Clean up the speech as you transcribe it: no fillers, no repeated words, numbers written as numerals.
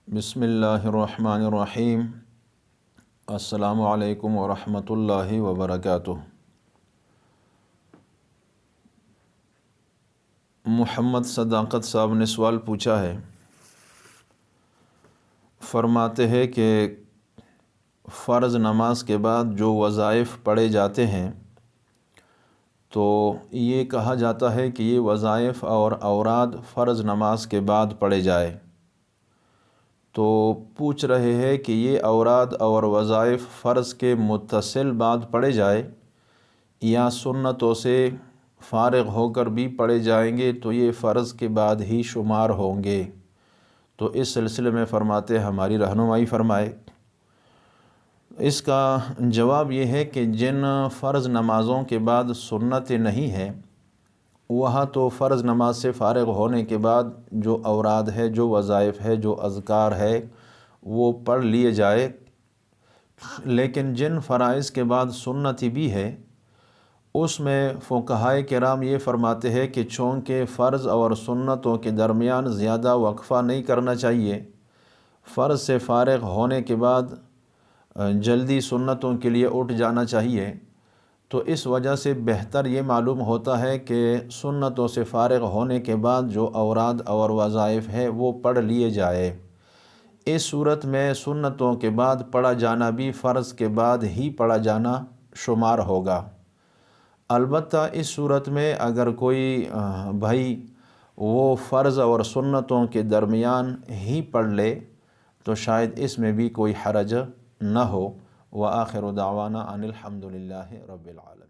بسم اللہ الرحمن الرحیم۔ السلام علیکم ورحمۃ اللہ وبرکاتہ۔ محمد صداقت صاحب نے سوال پوچھا ہے، فرماتے ہیں کہ فرض نماز کے بعد جو وظائف پڑھے جاتے ہیں تو یہ کہا جاتا ہے کہ یہ وظائف اور اوراد فرض نماز کے بعد پڑھے جائے، تو پوچھ رہے ہیں کہ یہ اوراد اور وظائف فرض کے متصل بعد پڑھے جائے یا سنتوں سے فارغ ہو کر بھی پڑھے جائیں گے تو یہ فرض کے بعد ہی شمار ہوں گے۔ تو اس سلسلے میں فرماتے ہماری رہنمائی فرمائے۔ اس کا جواب یہ ہے کہ جن فرض نمازوں کے بعد سنتیں نہیں ہیں وہاں تو فرض نماز سے فارغ ہونے کے بعد جو اوراد ہے، جو وظائف ہے، جو اذکار ہے وہ پڑھ لیے جائے، لیکن جن فرائض کے بعد سنتی بھی ہے اس میں فقہائے کرام یہ فرماتے ہیں کہ چونکہ فرض اور سنتوں کے درمیان زیادہ وقفہ نہیں کرنا چاہیے، فرض سے فارغ ہونے کے بعد جلدی سنتوں کے لیے اٹھ جانا چاہیے، تو اس وجہ سے بہتر یہ معلوم ہوتا ہے کہ سنتوں سے فارغ ہونے کے بعد جو اوراد اور وظائف ہے وہ پڑھ لیے جائے۔ اس صورت میں سنتوں کے بعد پڑھا جانا بھی فرض کے بعد ہی پڑھا جانا شمار ہوگا۔ البتہ اس صورت میں اگر کوئی بھائی وہ فرض اور سنتوں کے درمیان ہی پڑھ لے تو شاید اس میں بھی کوئی حرج نہ ہو۔ وآخر دعوانا ان الحمد للہ رب العالمین۔